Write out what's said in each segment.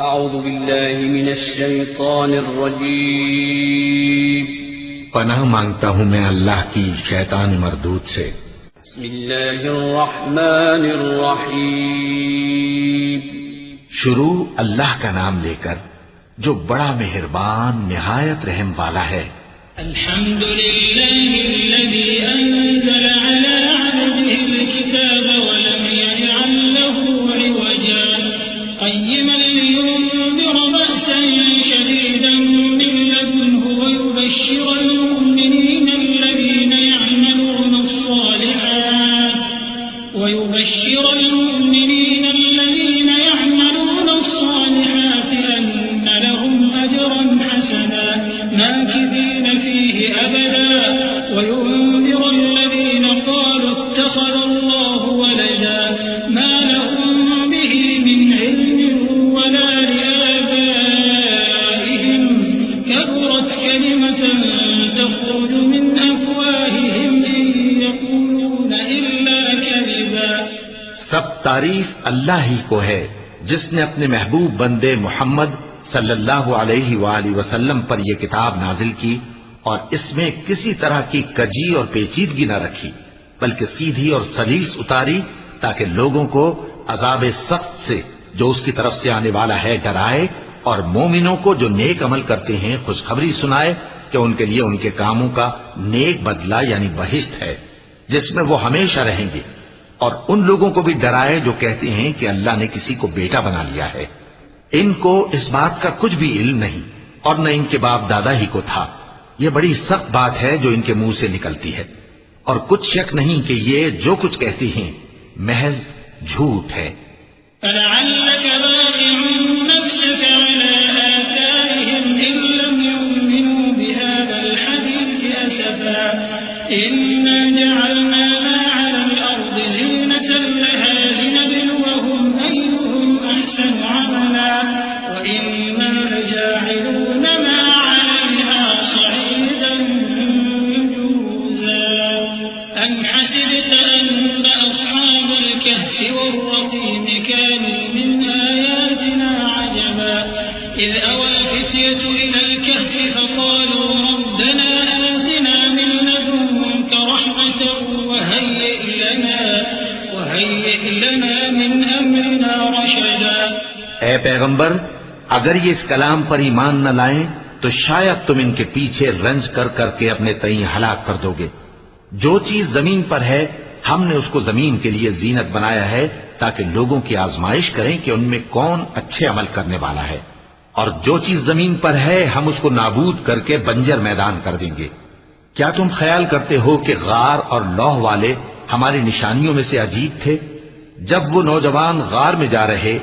اعوذ باللہ من الشیطان الرجیم پناہ مانگتا ہوں میں اللہ کی شیطان مردود سے۔ بسم اللہ الرحمن الرحیم شروع اللہ کا نام لے کر جو بڑا مہربان نہایت رحم والا ہے۔ الحمد للہ الذی انزل علی عبده الكتاب ولم یجعل له عوجا قیما لینذر بأسا شدیدا من لدنه ویبشر المؤمنین الذین یعملون الصالحات أن لهم أجرا حسنا ماكثين فيه أبدا وينذر الذين قالوا اتخذ الله ولدا ما لهم به من علم ولا لآبائهم كبرت كلمة تخرج من أفواههم إن يقولون إلا كذبا۔ سب تعریف اللہ ہی کو ہے جس نے اپنے محبوب بندے محمد صلی اللہ علیہ وآلہ وسلم پر یہ کتاب نازل کی اور اس میں کسی طرح کی کجی اور پیچیدگی نہ رکھی بلکہ سیدھی اور سلیس اتاری تاکہ لوگوں کو عذاب سخت سے جو اس کی طرف سے آنے والا ہے ڈرائے اور مومنوں کو جو نیک عمل کرتے ہیں خوشخبری سنائے کہ ان کے لیے ان کے کاموں کا نیک بدلہ یعنی بہشت ہے جس میں وہ ہمیشہ رہیں گے، اور ان لوگوں کو بھی ڈرائے جو کہتے ہیں کہ اللہ نے کسی کو بیٹا بنا لیا ہے۔ ان کو اس بات کا کچھ بھی علم نہیں اور نہ ان کے باپ دادا ہی کو تھا۔ یہ بڑی سخت بات ہے جو ان کے منہ سے نکلتی ہے، اور کچھ شک نہیں کہ یہ جو کچھ کہتے ہیں محض جھوٹ ہے۔ فلعلك باخع نفسك على آثارهم إن لم يؤمنوا بهذا الحديث أسفا إنا جعلنا ما على الأرض زينة لها لنبلوهم أيهم أحسن عملا وإنا لجاعلون ما عليها صعيدا جرزا أم حسبت أن أصحاب الكهف والرقيم كانوا من آياتنا عجبا إذ أوى الفتية إلى الكهف فقالوا ربنا آتنا من لدنك رحمة وهيئ لنا من أمرنا رشدا۔ اے پیغمبر، اگر یہ اس کلام پر ایمان نہ لائیں تو شاید تم ان کے پیچھے رنج کر کر کے اپنے تئیں ہلاک کر دو گے۔ جو چیز زمین پر ہے ہم نے اس کو زمین کے لیے زینت بنایا ہے تاکہ لوگوں کی آزمائش کریں کہ ان میں کون اچھے عمل کرنے والا ہے، اور جو چیز زمین پر ہے ہم اس کو نابود کر کے بنجر میدان کر دیں گے۔ کیا تم خیال کرتے ہو کہ غار اور لوح والے ہماری نشانیوں میں سے عجیب تھے؟ جب وہ نوجوان غار میں جا رہے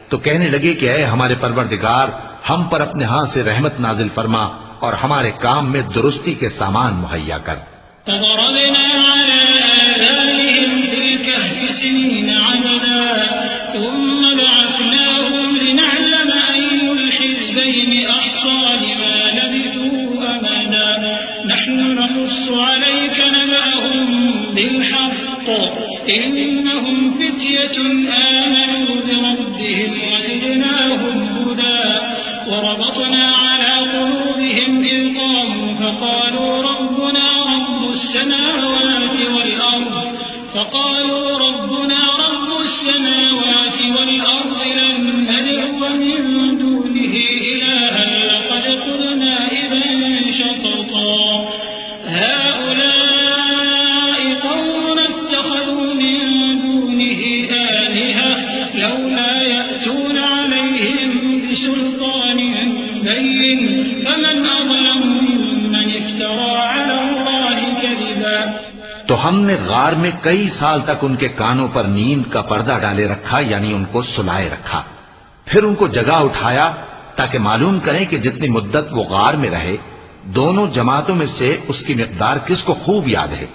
تو کہنے لگے کہ اے ہمارے پروردگار، ہم پر اپنے ہاں سے رحمت نازل فرما اور ہمارے کام میں درستی کے سامان مہیا کر۔ فضربنا على آذانهم في الكهف سنين عددا ثم بعثناهم لنعلم أي الحزبين أحصى لما لبثوا أمدا نحن نقص عليك نبأهم بالحق إنهم فتية آمنوا بربهم وزدناهم هدى وربطنا على قلوبهم إذ قاموا فقالوا ربنا رب السماوات والأرض لن ندعو من دونه إلها لقد قلنا إذا شططا هؤلاء قوم اتخذوا من دونه آلهة لولا يأتون عليهم بسلطان بين فمن أظلم ممن افترى على الله كذبا۔ تو ہم نے غار میں کئی سال تک ان کے کانوں پر نیند کا پردہ ڈالے رکھا یعنی ان کو سلائے رکھا، پھر ان کو جگا اٹھایا تاکہ معلوم کریں کہ جتنی مدت وہ غار میں رہے دونوں جماعتوں میں سے اس کی مقدار کس کو خوب یاد ہے۔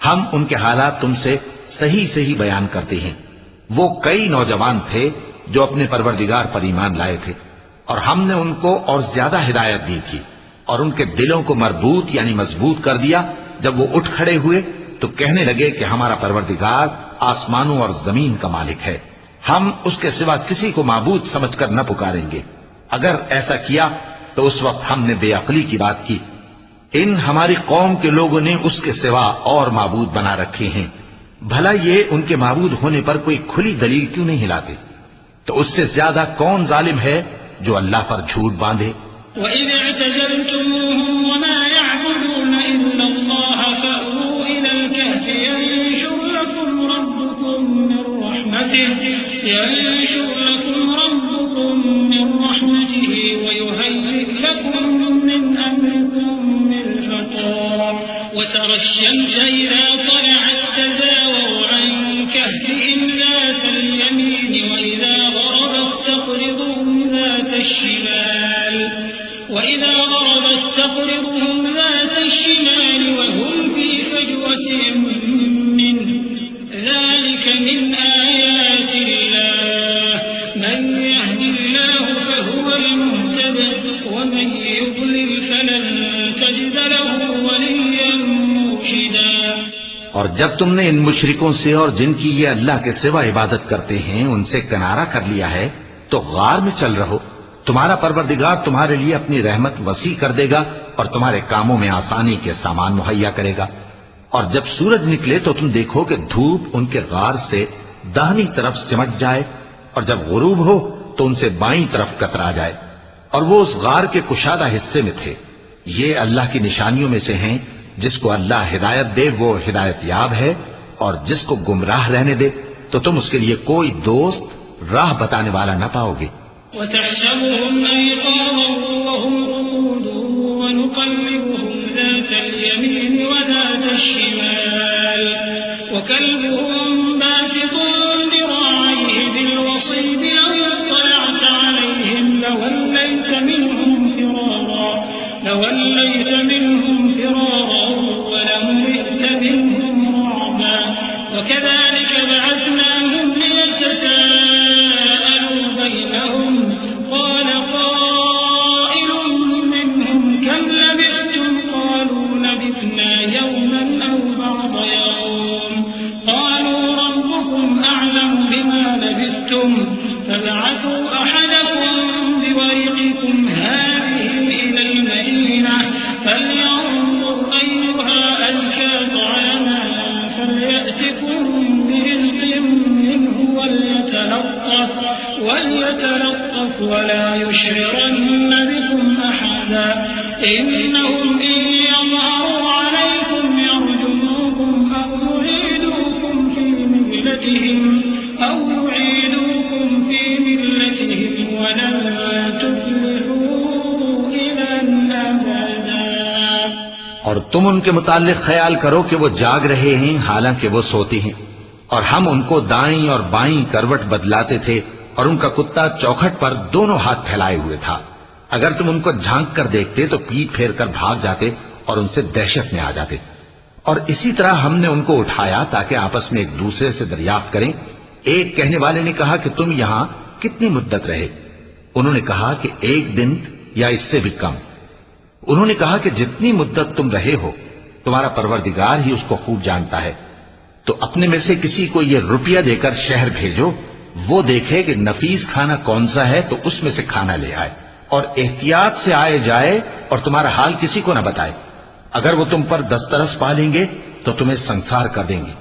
ہم ان کے حالات تم سے صحیح صحیح بیان کرتے ہیں۔ وہ کئی نوجوان تھے جو اپنے پروردگار پر ایمان لائے تھے، اور ہم نے ان کو اور زیادہ ہدایت دی تھی اور ان کے دلوں کو مربوط یعنی مضبوط کر دیا۔ جب وہ اٹھ کھڑے ہوئے تو کہنے لگے کہ ہمارا پروردگار آسمانوں اور زمین کا مالک ہے، ہم اس کے سوا کسی کو معبود سمجھ کر نہ پکاریں گے. اگر ایسا کیا تو اس وقت ہم نے بے عقلی کی بات کی. ان ہماری قوم کے لوگوں نے اس کے سوا اور معبود بنا رکھے ہیں. بھلا یہ ان کے معبود ہونے پر کوئی کھلی دلیل کیوں نہیں لاتے؟ تو اس سے زیادہ کون ظالم ہے جو اللہ پر جھوٹ باندھے؟ وَإِذْ اعْتَزَلْتُمُوهُمْ وَمَا يَعْبُدُونَ إِلَّا اللَّهَ فَأْوُوا إِلَى الْكَهْفِ يَنشُرْ لَكُمْ رَبُّكُمْ مِنْ رَحْمَتِهِ وَيُهَيِّئْ لَكُمْ مِنْ أَمْرِكُمْ مِرْفَقًا وَتَرَى الشَّمْسَ إِذَا طَلَعَتْ تَزَاوَرُ عَنْ كَهْفِهِمْ ذَاتَ الْيَمِينِ وَإِذَا غَرَبَتْ تَقْرِضُهُمْ ذَاتَ الشِّمَالِ وَهُمْ فِي فَجْوَةٍ مِّنْهُ ذَلِكَ مِنْ آيَاتِ اللَّهِ مَنْ يَهْدِ اللَّهُ فَهُوَ الْمُهْتَدِ وَمَنْ يُضْلِلْ فَلَنْ تَجِدَ لَهُ وَلِيًّا مُرْشِدًا. اور جب تم نے ان مشرکوں سے اور جن کی یہ اللہ کے سوا عبادت کرتے ہیں ان سے کنارہ کر لیا ہے تو غار میں چل رہو. تمہارا پروردگار تمہارے لیے اپنی رحمت وسیع کر دے گا اور تمہارے کاموں میں آسانی کے سامان مہیا کرے گا. اور جب سورج نکلے تو تم دیکھو کہ دھوپ ان کے غار سے داہنی طرف سمٹ جائے اور جب غروب ہو تو ان سے بائیں طرف کترا جائے. اور وہ اس غار کے کشادہ حصے میں تھے. یہ اللہ کی نشانیوں میں سے ہیں. جس کو اللہ ہدایت دے وہ ہدایت یاب ہے اور جس کو گمراہ رہنے دے تو تم اس کے لیے کوئی دوست راہ بتانے والا نہ پاؤ گے. وَتَحْسَبُهُمْ أَيْقَاظًا وَهُمْ رُقُودٌ وَنُقَلِّبُهُمْ ذَاتَ الْيَمِينِ وَذَاتَ الشِّمَالِ وَكَلْبُهُمْ بَاسِطٌ ذِرَاعَيْهِ بِالْوَصِيدِ لَوِ اطَّلَعْتَ عَلَيْهِمْ لَوَلَّيْتَ مِنْهُمْ فِرَارًا وَلَمُلِئْتَ مِنْهُمْ رُعْبًا وَكَذَلِكَ بَعَثْنَاهُمْ لِيَتَسَاءَلُوا بَيْنَهُمْ قَالَ قَائِلٌ مِّنْهُمْ كَمْ لَبِثْتُمْ قَالُوا لَبِثْنَا يَوْمًا أَوْ بَعْضَ يَوْمٍ قَالُوا رَبُّكُمْ أَعْلَمُ بِمَا لَبِثْتُمْ فَابْعَثُوا أَحَدَكُمْ بِوَرِقِكُمْ هَٰذِهِ إِلَى الْمَدِينَةِ فَلْيَنظُرْ أَيُّهَا أَزْكَىٰ طَعَامًا فَلْيَأْتِكُم بِرِزْقٍ مِّنْهُ وَلْيَتَلَطَّفْ وَلَا يُشْعِرَنَّ بِكُمْ أَحَدًا إِنَّهُمْ إِن يَظْهَرُوا عَلَيْكُمْ يَرْجُمُوكُمْ أَوْ يُعِيدُوكُمْ فِي مِلَّتِهِمْ وَلَن تُفْلِحُوا إِذًا أَبَدًا. اور تم ان کے متعلق خیال کرو کہ وہ جاگ رہے ہیں حالانکہ وہ سوتے ہیں. اور ہم ان کو دائیں اور بائیں کروٹ بدلاتے تھے اور ان کا کتا چوکھٹ پر دونوں ہاتھ پھیلائے ہوئے تھا. اگر تم ان کو جھانک کر دیکھتے تو پیٹ پھیر کر بھاگ جاتے اور ان سے دہشت میں آ جاتے. اور اسی طرح ہم نے ان کو اٹھایا تاکہ آپس میں ایک دوسرے سے دریافت کریں. ایک کہنے والے نے کہا کہ تم یہاں کتنی مدت رہے؟ انہوں نے کہا کہ 1 دن یا اس سے بھی کم. انہوں نے کہا کہ جتنی مدت تم رہے ہو تمہارا پروردگار ہی اس کو خوب جانتا ہے. تو اپنے میں سے کسی کو یہ روپیہ دے کر شہر بھیجو، وہ دیکھے کہ نفیس کھانا کون سا ہے تو اس میں سے کھانا لے آئے اور احتیاط سے آئے جائے اور تمہارا حال کسی کو نہ بتائے. اگر وہ تم پر دسترس پا لیں گے تو تمہیں سنسار کر دیں گے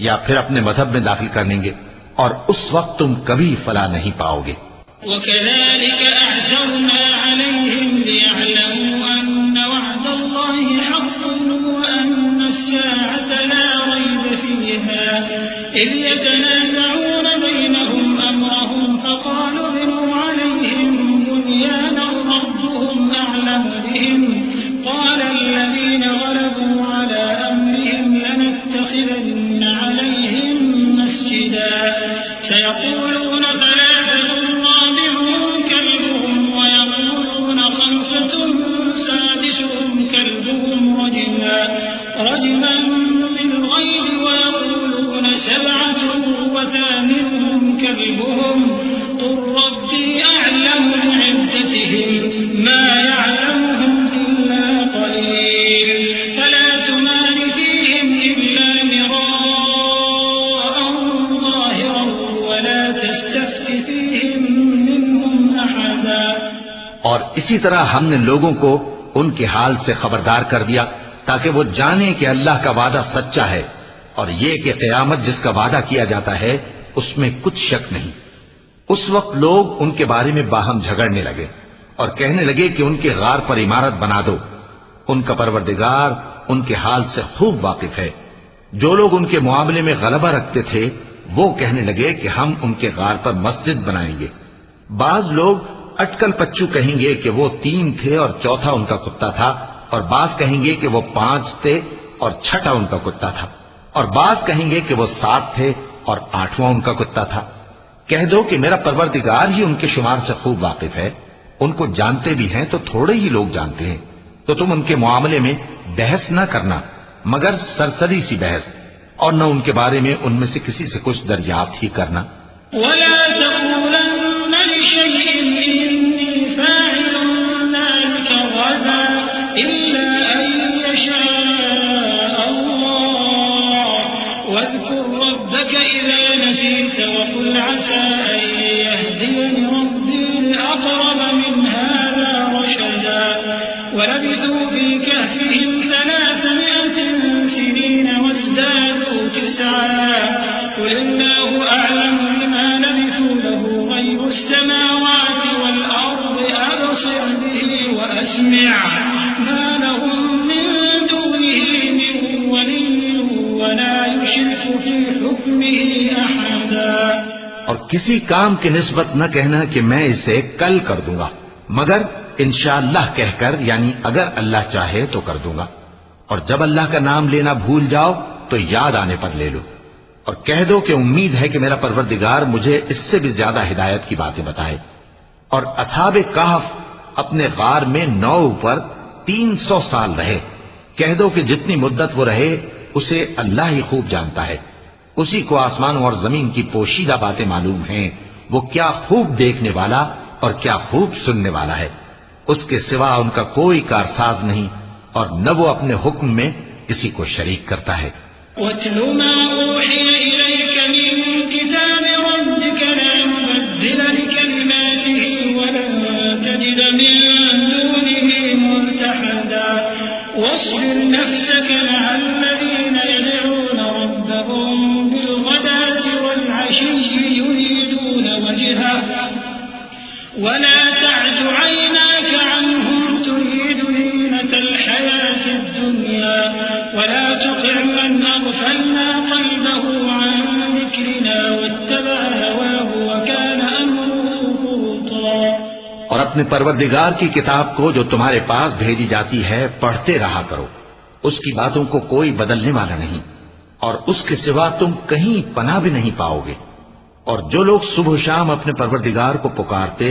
یا پھر اپنے مذہب میں داخل کر لیں گے اور اس وقت تم کبھی فلاح نہیں پاؤ گے. وَكَذَلِكَ أَعْثَرْنَا عَلَيْهِمْ لِيَعْلَمُوا أَنَّ وَعْدَ اللَّهِ حَقٌّ وَأَنَّ السَّاعَةَ لَا رَيْبَ فِيهَا إِذْ يَتَنَازَعُونَ بَيْنَهُمْ أَمْرَهُمْ فَقَالُوا ابْنُوا عَلَيْهِمْ بُنْيَانًا رَبُّهُمْ أَعْلَمُ بِهِمْ قَالَ الَّذِينَ غَلَبُوا عَلَىٰ أَمْرِهِمْ لَنَتَّخِذَنَّ عَلَيْهِمْ مَسْجِدًا سَيَقُولُونَ ثَلَاثَةٌ رَابِعُهُمْ كَلْبُهُمْ اور اسی طرح ہم نے لوگوں کو ان کے حال سے خبردار کر دیا تاکہ وہ جانیں کہ اللہ کا وعدہ سچا ہے اور یہ کہ قیامت جس کا وعدہ کیا جاتا ہے اس میں کچھ شک نہیں۔ اس وقت لوگ ان کے بارے میں باہم جھگڑنے لگے اور کہنے لگے کہ ان کے غار پر عمارت بنا دو۔ ان کا پروردگار ان کے حال سے خوب واقف ہے۔ جو لوگ ان کے معاملے میں غلبہ رکھتے تھے وہ کہنے لگے کہ ہم ان کے غار پر مسجد بنائیں گے۔ بعض لوگ اٹکل پچو کہیں گے کہ وہ 3 تھے اور چوتھا ان کا کتا تھا، اور بعض کہیں گے کہ وہ 5 تھے اور چھٹا ان کا کتا تھا، اور بعض کہیں گے کہ وہ 7 تھے اور 8واں ان کا کتا تھا۔ کہہ دو کہ میرا پروردگار ہی ان کے شمار سے خوب واقف ہے، ان کو جانتے بھی ہیں تو تھوڑے ہی لوگ جانتے ہیں، تو تم ان کے معاملے میں بحث نہ کرنا مگر سرسری سی بحث، اور نہ ان کے بارے میں ان میں سے کسی سے کچھ دریافت ہی کرنا۔ ولا تقولن لشيء إني فاعل ذلك غدا إلا أن يشاء الله واذكر ربك إذا نسيت وقل عسى أن يهديني ربي لأقرب من هذا رشدا ولبثوا في كهفهم 300 سنين وازدادوا 9 قل الله أعلم بما لبثوا له غيب السماوات والأرض أبصر به وأسمع ما لهم من دونه من ولي ولا يشرك في حكمه أحدا۔ اور کسی کام کی نسبت نہ کہنا کہ میں اسے کل کر دوں گا، مگر انشاءاللہ کہہ کر، یعنی اگر اللہ چاہے تو کر دوں گا، اور جب اللہ کا نام لینا بھول جاؤ تو یاد آنے پر لے لو، اور کہہ دو کہ امید ہے کہ میرا پروردگار مجھے اس سے بھی زیادہ ہدایت کی باتیں بتائے۔ اور اصحاب کہف اپنے غار میں 9 پر 300 سال رہے۔ کہہ دو کہ جتنی مدت وہ رہے اسے اللہ ہی خوب جانتا ہے، اسی کو آسمانوں اور زمین کی پوشیدہ باتیں معلوم ہیں، وہ کیا خوب دیکھنے والا اور کیا خوب سننے والا ہے۔ اس کے سوا ان کا کوئی کارساز نہیں، اور نہ وہ اپنے حکم میں کسی کو شریک کرتا ہے۔ وَاتْلُ مَا أُوحِيَ إِلَيْكَ مِن كِتَابِ رَبِّكَ لَا مُبَدِّلَ لِكَلِمَاتِهِ وَلَن تَجِدَ مِن دُونِهِ مُلْتَحَدًا وَاصْبِرْ نَفْسَكَ مَعَ الَّذِينَ يَدْعُونَ رَبَّهُم بِالْغَدَاةِ وَالْعَشِيِّ يُرِيدُونَ وَجْهَهُ وَلَا تَعْدُ عَيْنَاكَ عَنْهُمْ تُرِيدُ زِينَةَ الْحَيَاةِ الدُّنْيَا وَلَا تُطِعْ مَنْ أَغْفَلْنَا قَلْبَهُ عَنْ ذِكْرِنَا وَاتَّبَعَ هَوَاهُ وَكَانَ أَمْرُهُ فُرُطًا۔ اور اپنے پروردگار کی کتاب کو جو تمہارے پاس بھیجی جاتی ہے پڑھتے رہا کرو، اس کی باتوں کو کوئی بدلنے والا نہیں، اور اس کے سوا تم کہیں پناہ بھی نہیں پاؤ گے۔ اور جو لوگ صبح و شام اپنے پروردگار کو پکارتے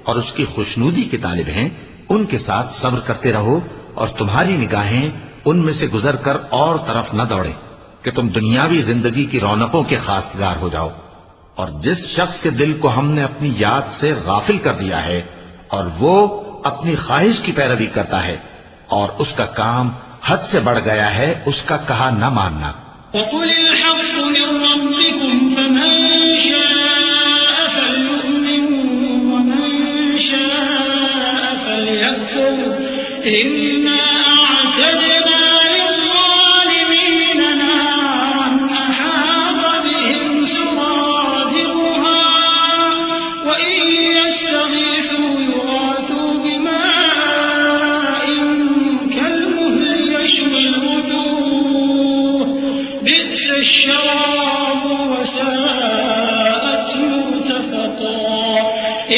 اور اس کی خوشنودی کے طالب ہیں، ان کے ساتھ صبر کرتے رہو، اور تمہاری نگاہیں ان میں سے گزر کر اور طرف نہ دوڑیں کہ تم دنیاوی زندگی کی رونقوں کے خواستگار ہو جاؤ۔ اور جس شخص کے دل کو ہم نے اپنی یاد سے غافل کر دیا ہے اور وہ اپنی خواہش کی پیروی کرتا ہے اور اس کا کام حد سے بڑھ گیا ہے، اس کا کہا نہ ماننا۔ وَقُلِ الْحَقُّ مِن رَّبِّكُمْ فَمَن شَاءَ فَلْيُؤْمِن وَمَن شَاءَ فَلْيَكْفُرْ إِنَّا أَعْتَدْنَا لِلظَّالِمِينَ نَارًا أَحَاطَ بِهِمْ سُرَادِقُهَا وَإِن يَسْتَغِيثُوا يُغَاثُوا بِمَاءٍ كَالْمُهْلِ يَشْوِي الْوُجُوهَ بِئْسَ الشَّرَابُ وَسَاءَتْ مُرْتَفَقًا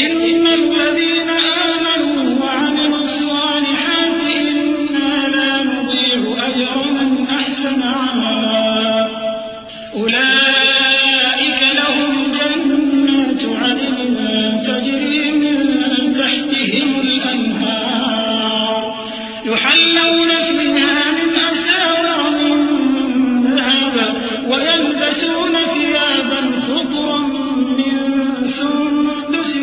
إِنَّ الَّذِينَ آمَنُوا وَعَمِلُوا الصَّالِحَاتِ إِنَّا لَا نُضِيعُ أَجْرَ مَنْ أَحْسَنَ عَمَلًا أُولَئِكَ لَهُمْ جَنَّاتُ عَدْنٍ تَجْرِي مِن تَحْتِهِمُ الْأَنْهَارُ يُحَلَّوْنَ فِيهَا مِنْ أَسَاوِرَ مِن ذَهَبٍ وَيَلْبَسُونَ ثِيَابًا خُضْرًا مِّن سُندُسٍ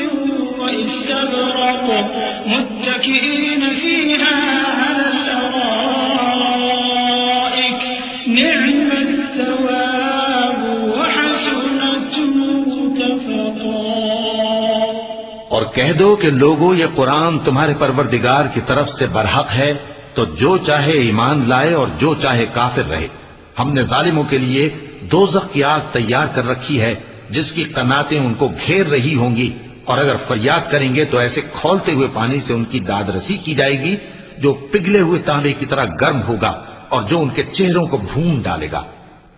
وَإِسْتَبْرَقٍ مُتَّكِئِينَ فِيهَا عَلَى الْأَرَائِكِ نِعْمَ الثَّوَابُ وَحَسُنَتْ مُرْتَفَقًا۔ اور کہہ دو کہ لوگوں یہ قرآن تمہارے پروردگار کی طرف سے برحق ہے، تو جو چاہے ایمان لائے اور جو چاہے کافر رہے۔ ہم نے ظالموں کے لیے دوزخ کی آگ تیار کر رکھی ہے جس کی قناتیں ان کو گھیر رہی ہوں گی، اور اگر فریاد کریں گے تو ایسے کھولتے ہوئے پانی سے ان کی داد رسی کی جائے گی جو پگھلے ہوئے تانبے کی طرح گرم ہوگا اور جو ان کے چہروں کو بھون ڈالے گا۔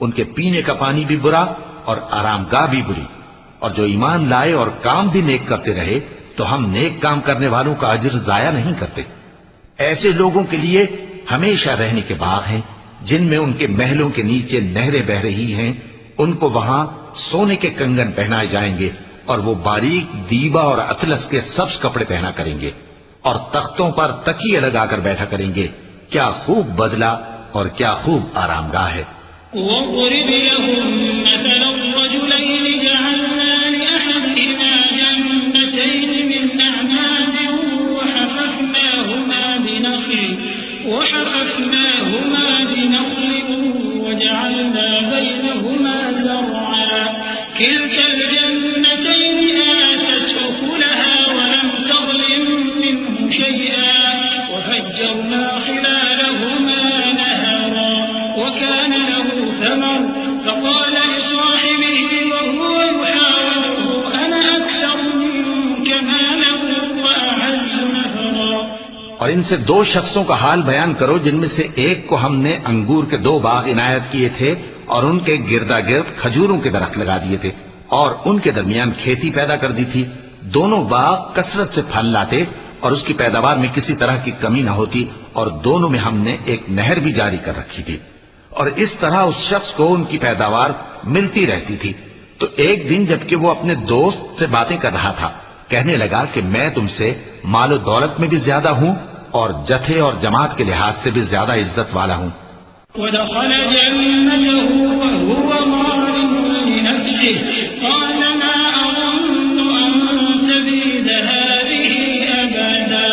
ان کے پینے کا پانی بھی برا اور آرام گاہ بھی بری۔ اور جو ایمان لائے اور کام بھی نیک کرتے رہے تو ہم نیک کام کرنے والوں کا اجر ضائع نہیں کرتے۔ ایسے لوگوں کے لیے ہمیشہ رہنے کے باغ ہیں جن میں ان کے محلوں کے نیچے نہریں بہ رہی ہیں، ان کو وہاں سونے کے کنگن پہنائے جائیں گے اور وہ باریک دیبا اور اطلس کے سبز کپڑے پہنا کریں گے اور تختوں پر تکیے لگا کر بیٹھا کریں گے۔ کیا خوب بدلہ اور کیا خوب آرام گاہ ہے۔ وَاضْرِبْ لَهُم مَّثَلًا رَّجُلَيْنِ جَعَلْنَا لِأَحَدِهِمَا جَنَّتَيْنِ مِنْ أَعْنَابٍ وَحَفَفْنَاهُمَا بِنَخْلٍ وَجَعَلْنَا بَيْنَهُمَا زَرْعًا كِلْتَا الْجَنَّتَيْنِ آتَتْ أُكُلَهَا وَلَمْ تَظْلِم مِّنْهُ شَيْئًا وَفَجَّرْنَا خِلَالَهُمَا نَهَرًا وَكَانَ لَهُ ثَمَرٌ فَقَالَ لِصَاحِبِهِ وَهُوَ يُحَاوِرُهُ أَنَا أَكْثَرُ مِنكَ مَالًا وَأَعَزُّ نَفَرًا۔ اور ان سے دو شخصوں کا حال بیان کرو جن میں سے ایک کو ہم نے انگور کے 2 باغ عنایت کیے تھے اور ان کے گردا گرد کھجوروں کے درخت لگا دیے تھے اور ان کے درمیان کھیتی پیدا کر دی تھی۔ دونوں باغ کثرت سے پھل لاتے اور اس کی پیداوار میں کسی طرح کی کمی نہ ہوتی، اور دونوں میں ہم نے ایک نہر بھی جاری کر رکھی تھی، اور اس طرح اس شخص کو ان کی پیداوار ملتی رہتی تھی۔ تو ایک دن جبکہ وہ اپنے دوست سے باتیں کر رہا تھا، کہنے لگا کہ میں تم سے مال و دولت میں بھی زیادہ ہوں اور جتھے اور جماعت کے لحاظ سے بھی زیادہ عزت والا ہوں۔ وَدَخَلَ جَنَّتَهُ وَهُوَ ظَالِمٌ لِنَفْسِهِ قَالَ مَا أَظُنُّ أَن تَبِيدَ هَٰذِهِ أَبَدًا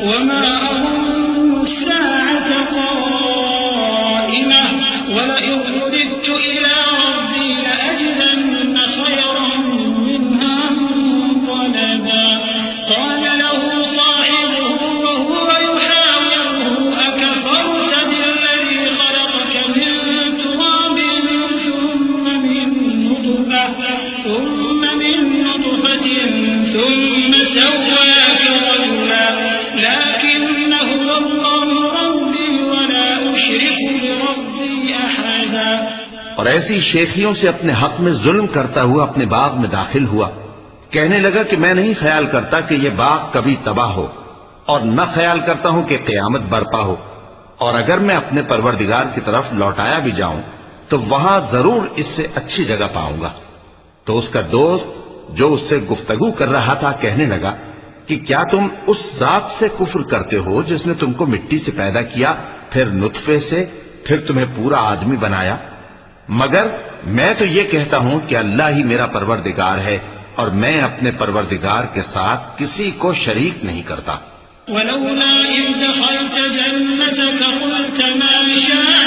وَمَا أَظُنُّ السَّاعَةَ قَائِمَةً وَلَئِن رُّدِدتُّ إِلَىٰ رَبِّي لَأَجِدَنَّ خَيْرًا مِّنْهَا مُنقَلَبًا قَالَ لَهُ صَاحِبُهُ وَهُوَ يُحَاوِرُهُ أَكَفَرْتَ بِالَّذِي خَلَقَكَ مِن تُرَابٍ ثُمَّ مِن نُّطْفَةٍ ثُمَّ سَوَّاكَ رَجُلًا لَّكِنَّ هُوَ اللَّهُ رَبِّي وَلَا أُشْرِكُ بِرَبِّي أَحَدًا۔ اور ایسی شیخیوں سے اپنے حق میں ظلم کرتا ہوا اپنے باغ میں داخل ہوا، کہنے لگا کہ میں نہیں خیال کرتا کہ یہ باغ کبھی تباہ ہو، اور نہ خیال کرتا ہوں کہ قیامت برپا ہو، اور اگر میں اپنے پروردگار کی طرف لوٹایا بھی جاؤں تو وہاں ضرور اس سے اچھی جگہ پاؤں گا۔ تو اس کا دوست جو اس سے گفتگو کر رہا تھا کہنے لگا کہ کیا تم اس ذات سے کفر کرتے ہو جس نے تم کو مٹی سے پیدا کیا، پھر نطفے سے، پھر تمہیں پورا آدمی بنایا؟ مگر میں تو یہ کہتا ہوں کہ اللہ ہی میرا پروردگار ہے اور میں اپنے پروردگار کے ساتھ کسی کو شریک نہیں کرتا۔ وَلَوْلَا إِذْ دَخَلْتَ جَنَّتَكَ قُلْتَ مَا شَاءَ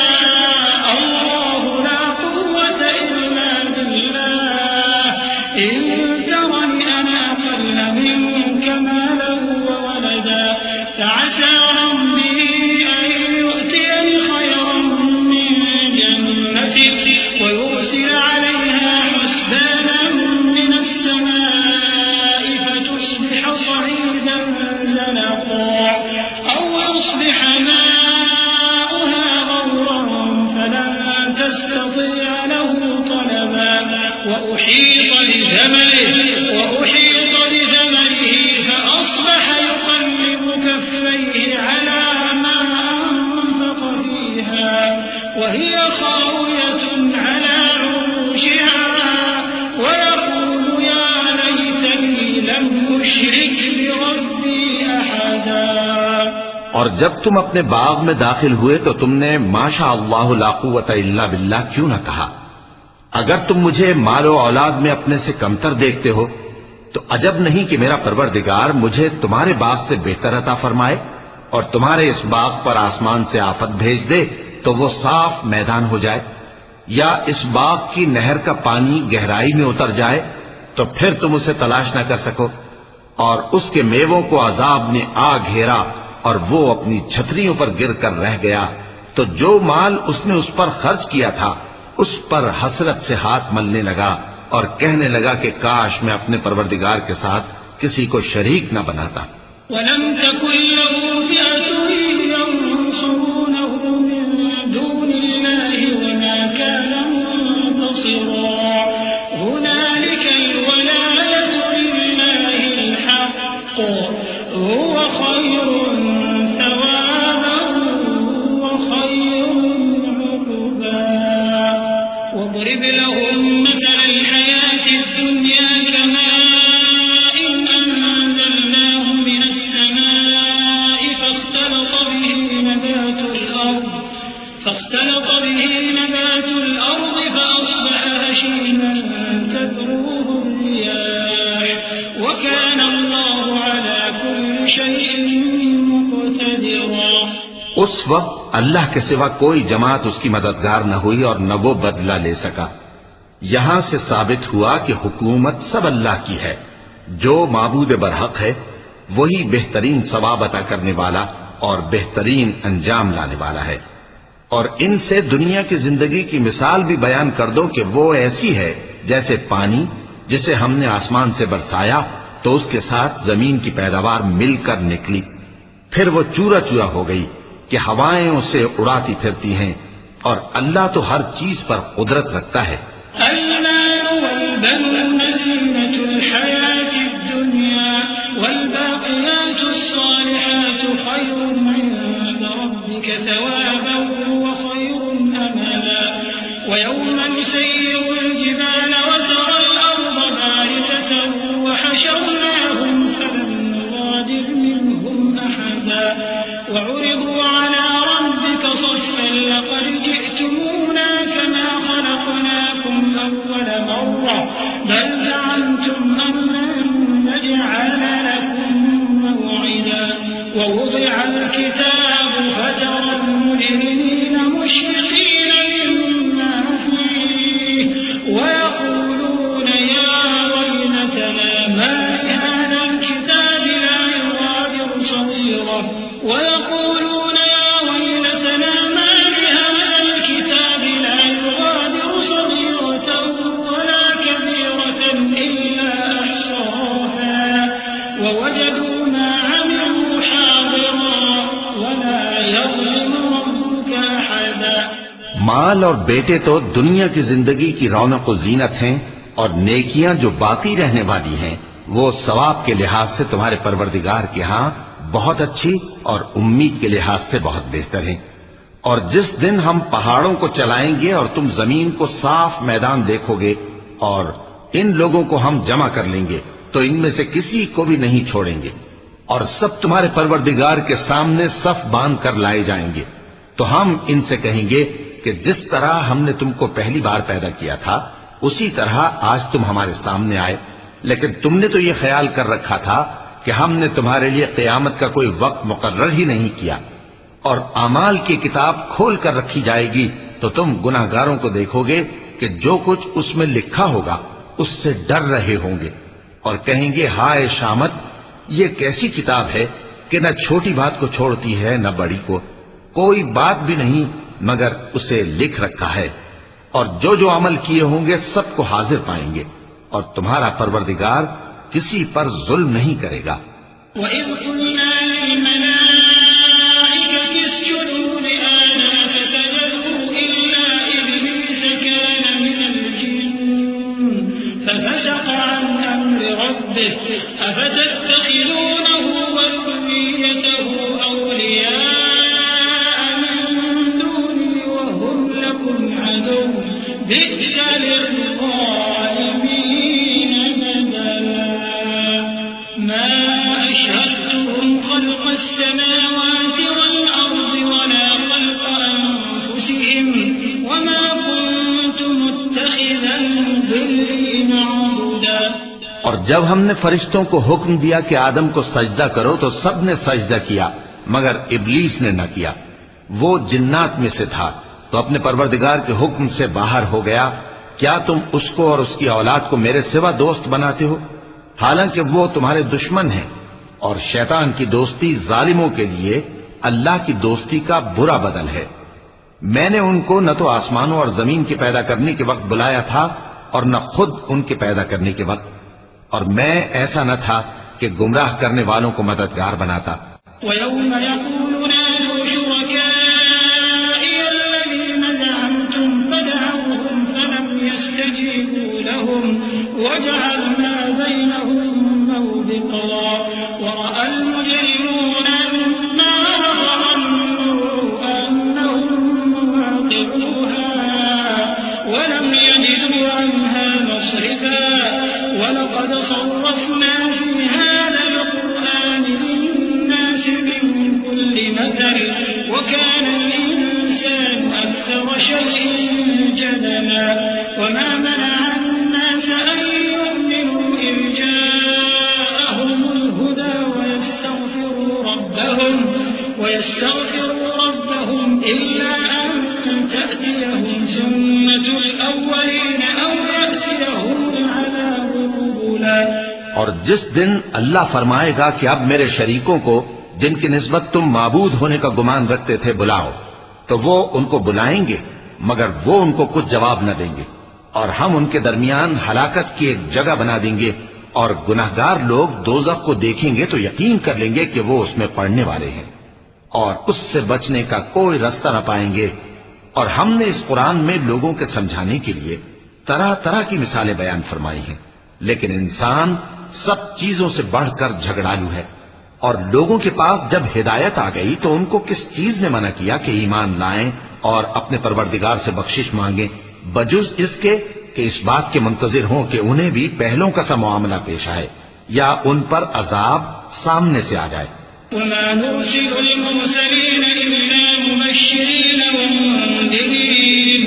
اللَّهُ لَا قُوَّةَ إِلَّا بِاللَّهِ إِن تَرَنِ أَنَا أَقَلَّ مِنكَ مَالًا وَوَلَدًا فَعَسَىٰ رَبِّي أَن يُؤْتِيَنِ خَيْرًا مِّن جَنَّتِكَ وَيُرْسِلَ عَلَيْهَا حُسْبَانًا مِّنَ السَّمَاءِ فَتُصْبِحَ صَعِيدًا زَلَقًا أَوْ يُصْبِحَ مَاؤُهَا غَوْرًا فَلَن تَسْتَطِيعَ لَهُ طَلَبًا وَأُحِيطَ بِثَمَرِهِ فَأَصْبَحَ يُقَلِّبُ كَفَّيْهِ عَلَىٰ مَا أَنفَقَ فِيهَا وَهِيَ خَاوِيَةٌ عَلَىٰ عُرُوشِهَا وَيَقُولُ يَا لَيْتَنِي لَمْ أُشْرِكْ بِرَبِّي أَحَدًا۔ اور جب تم اپنے باغ میں داخل ہوئے تو تم نے ما شاء اللہ لا قوت الا باللہ کیوں نہ کہا؟ اگر تم مجھے مال و اولاد میں اپنے سے کمتر دیکھتے ہو تو عجب نہیں کہ میرا پروردگار مجھے تمہارے باغ سے بہتر عطا فرمائے اور تمہارے اس باغ پر آسمان سے آفت بھیج دے تو وہ صاف میدان ہو جائے، یا اس باغ کی نہر کا پانی گہرائی میں اتر جائے تو پھر تم اسے تلاش نہ کر سکو۔ اور اس کے میووں کو عذاب نے آ گھیرا اور وہ اپنی چھتریوں پر گر کر رہ گیا، تو جو مال اس نے اس پر خرچ کیا تھا اس پر حسرت سے ہاتھ ملنے لگا اور کہنے لگا کہ کاش میں اپنے پروردگار کے ساتھ کسی کو شریک نہ بناتا۔ وَلَمْ تَكُنْ لَهُ فِئَةٌ يَنصُرُونَهُ مِن دُونِ اللَّهِ وَمَا كَانَ مُنتَصِرًا هُنَالِكَ الْوَلَايَةُ لِلَّهِ الْحَقِّ هُوَ خَيْرٌ ثَوَابًا وَخَيْرٌ عُقْبًا وَاضْرِبْ لَهُم مَّثَلَ الْحَيَاةِ الدُّنْيَا كَمَاءٍ أَنزَلْنَاهُ مِنَ السَّمَاءِ فاختلط به نبات الأرض فأصبح هشيما تذروه الرياح وكان الله على كل شيء مقتدرا۔ اس وقت اللہ کے سوا کوئی جماعت اس کی مددگار نہ ہوئی اور نہ وہ بدلہ لے سکا۔ یہاں سے ثابت ہوا کہ حکومت سب اللہ کی ہے، جو معبود برحق ہے وہی بہترین ثواب عطا کرنے والا اور بہترین انجام لانے والا ہے۔ اور ان سے دنیا کی زندگی کی مثال بھی بیان کر دو کہ وہ ایسی ہے جیسے پانی جسے ہم نے آسمان سے برسایا تو اس کے ساتھ زمین کی پیداوار مل کر نکلی، پھر وہ چورا چورا ہو گئی کہ ہوائیں اسے اڑاتی پھرتی ہیں، اور اللہ تو ہر چیز پر قدرت رکھتا ہے۔ المال والبنون زينة الحياة الدنيا والباقيات الصالحات خير عند ربك ثوابا وخير أملا ويوم نسير الجبال وترى الأرض بارزة وحشرناهم فلم نغادر منهم أحدا وعرضوا على ربك صفا لقد جئتمونا كما خلقناكم أول مرة بل زعمتم أن لن نجعل لكم موعدا ووضع الكتاب فترى المجرمين مشفقين مما فيه ويقولون يا ويلتنا ما لهذا الكتاب لا يغادر صغيرة ويقولون يا ويلتنا ما لهذا الكتاب لا يغادر صغيرة ولا كبيرة إلا أحصاها ووجدوا ما عملوا حاضرا ولا يظلم ربك أحدا۔ مال اور بیٹے تو دنیا کی زندگی کی رونق و زینت ہیں، اور نیکیاں جو باقی رہنے والی ہیں وہ ثواب کے لحاظ سے تمہارے پروردگار کے ہاں بہت اچھی اور امید کے لحاظ سے بہت بہتر ہیں۔ اور جس دن ہم پہاڑوں کو چلائیں گے اور تم زمین کو صاف میدان دیکھو گے اور ان لوگوں کو ہم جمع کر لیں گے تو ان میں سے کسی کو بھی نہیں چھوڑیں گے، اور سب تمہارے پروردگار کے سامنے صف باندھ کر لائے جائیں گے، تو ہم ان سے کہیں گے کہ جس طرح ہم نے تم کو پہلی بار پیدا کیا تھا اسی طرح آج تم ہمارے سامنے آئے، لیکن تم نے تو یہ خیال کر رکھا تھا کہ ہم نے تمہارے لیے قیامت کا کوئی وقت مقرر ہی نہیں کیا، اور اعمال کی کتاب کھول کر رکھی جائے گی تو تم گناہگاروں کو دیکھو گے کہ جو کچھ اس میں لکھا ہوگا اس سے ڈر رہے ہوں گے، اور کہیں گے ہائے شامت، یہ کیسی کتاب ہے کہ نہ چھوٹی بات کو چھوڑتی ہے نہ بڑی کو، کوئی بات بھی نہیں مگر اسے لکھ رکھا ہے، اور جو جو عمل کیے ہوں گے سب کو حاضر پائیں گے، اور تمہارا پروردگار کسی پر ظلم نہیں کرے گا۔ وَإِذْ قُلْنَا لِلْمَلَائِكَةِ اسْجُدُوا لِآدَمَ فَسَجَدُوا إِلَّا إِبْلِيسَ كَانَ مِنَ الْجِنِّ فَفَسَقَ عَنْ أَمْرِ رَبِّهِ أَفَتَتَّخِذُونَهُ وَذُرِّيَّتَهُ أَوْلِيَاءَ مِن دُونِي وَهُمْ لَكُمْ عَدُوٌّ بِئْسَ لِلظَّالِمِينَ بَدَلًا مَا أَشْهَدتُّهُمْ خَلْقَ السَّمَاوَاتِ وَالْأَرْضِ وَلَا خَلْقَ أَنفُسِهِمْ وَمَا كُنتُ مُتَّخِذَ الْمُضِلِّينَ عَضُدًا۔ اور جب ہم نے فرشتوں کو حکم دیا کہ آدم کو سجدہ کرو تو سب نے سجدہ کیا مگر ابلیس نے نہ کیا، وہ جنات میں سے تھا تو اپنے پروردگار کے حکم سے باہر ہو گیا۔ کیا تم اس کو اور اس کی اولاد کو میرے سوا دوست بناتے ہو؟ حالانکہ وہ تمہارے دشمن ہیں، اور شیطان کی دوستی ظالموں کے لیے اللہ کی دوستی کا برا بدل ہے۔ میں نے ان کو نہ تو آسمانوں اور زمین کے پیدا کرنے کے وقت بلایا تھا اور نہ خود ان کے پیدا کرنے کے وقت، اور میں ایسا نہ تھا کہ گمراہ کرنے والوں کو مددگار بناتا۔ وَيَوْمَ يَقُولُ نَادُوا شُرَكَائِيَ الَّذِينَ زَعَمْتُمْ فَدَعَوْهُمْ فَلَمْ يَسْتَجِيبُوا لَهُمْ وَجَعَلْنَا بَيْنَهُم مَّوْبِقًا وَرَأَى الْمُجْرِمُونَ النَّارَ وَظَنُّوا أَنَّهُم مُّوَاقِعُوهَا وَلَمْ يَجِدُوا عَنْهَا مَصْرِفًا وَلَقَدْ صَرَّفْنَا فِي هَٰذَا الْقُرْآنِ لِلنَّاسِ مِن كُلِّ مَثَلٍ وَكَانَ الْإِنسَانُ أَكْثَرَ شَيْءٍ جَدَلًا وَمَا مَنَعَ النَّاسَ أَن يُؤْمِنُوا إِذْ جَاءَهُمُ الْهُدَىٰ وَيَسْتَغْفِرُوا رَبَّهُمْ إِلَّا أَن تَأْتِيَهُمْ سُنَّةُ الْأَوَّلِينَ أَوْ يَأْتِيَهُمُ الْعَذَابُ قُبُلًا۔ اور جس دن اللہ فرمائے گا کہ اب میرے شریکوں کو جن کی نسبت تم معبود ہونے کا گمان رکھتے تھے بلاؤ، تو وہ ان کو بلائیں گے مگر وہ ان کو کچھ جواب نہ دیں گے، اور ہم ان کے درمیان ہلاکت کی ایک جگہ بنا دیں گے، اور گناہگار لوگ دوزخ کو دیکھیں گے تو یقین کر لیں گے کہ وہ اس میں پڑنے والے ہیں، اور اس سے بچنے کا کوئی راستہ نہ پائیں گے۔ اور ہم نے اس قرآن میں لوگوں کے سمجھانے کے لیے طرح طرح کی مثالیں بیان فرمائی ہیں، لیکن انسان سب چیزوں سے بڑھ کر جھگڑالو ہے۔ اور لوگوں کے پاس جب ہدایت آ گئی تو ان کو کس چیز نے منع کیا کہ ایمان لائیں اور اپنے پروردگار سے بخشش مانگیں، بجز اس کے کہ اس بات کے منتظر ہوں کہ انہیں بھی پہلوں کا سا معاملہ پیش آئے یا ان پر عذاب سامنے سے آ جائے۔ وَمَا نُرْسِلُ الْمُرْسَلِينَ إِلَّا مُبَشِّرِينَ وَمُنذِرِينَ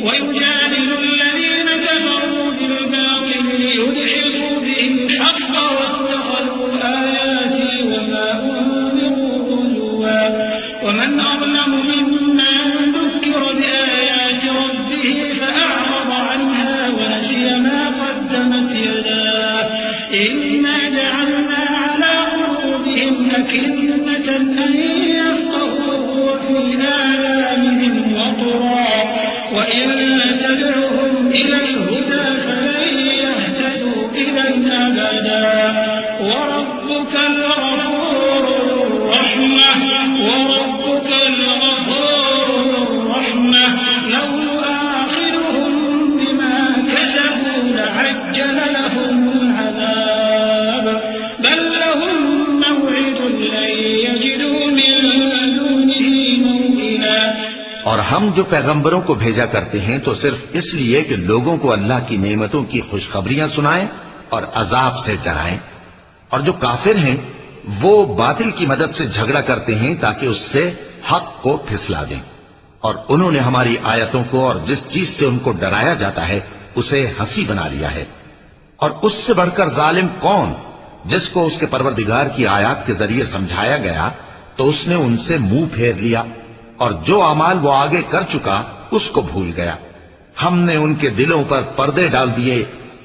وَيُجَادِلُ الَّذِينَ كَفَرُوا بِالْبَاطِلِ لِيُدْحِضُوا بِهِ الْحَقَّ وَاتَّخَذُوا آيَاتِي وَمَا أُنذِرُوا هُزُوًا وَمَنْ أَظْلَمُ مِمَّن ذُكِّرَ بِآيَاتِ رَبِّهِ فَأَعْرَضَ عَنْهَا وَنَسِيَ مَا قَدَّمَتْ يَدَاهُ إِنَّا جَعَلْنَا عَلَىٰ قُلُوبِهِمْ أَكِنَّةً أَن يَفْقَهُوهُ وَفِي آذَانِهِمْ وَقْرًا وَإِن تَدْعُهُمْ إِلَى الْهُدَىٰ فَلَن يَهْتَدُوا إِذًا أَبَدًا وَرَبُّكَ الْغَفُورُ الرَّحْمَةُ لَوْ يُؤَاخِذُهُم بِمَا كَسَبُوا لَعَجَّلَ لَهُمُ الْعَذَابَ بَل لَّهُم مَّوْعِدٌ لَّن يَجِدُوا مِن دُونِهِ مَوْئِلًا۔ اور ہم جو پیغمبروں کو بھیجا کرتے ہیں تو صرف اس لیے کہ لوگوں کو اللہ کی نعمتوں کی خوشخبریاں سنائیں اور عذاب سے ڈرائیں، اور جو کافر ہیں وہ باطل کی مدد سے جھگڑا کرتے ہیں تاکہ اس سے حق کو پھسلا دیں، اور انہوں نے ہماری آیتوں کو اور جس چیز سے ان کو ڈرایا جاتا ہے اسے ہنسی بنا لیا ہے۔ اور اس سے بڑھ کر ظالم کون جس کو اس کے پروردگار کی آیات کے ذریعے سمجھایا گیا تو اس نے ان سے منہ پھیر لیا، اور جو اعمال وہ آگے کر چکا اس کو بھول گیا۔ ہم نے ان کے دلوں پر پردے ڈال دیے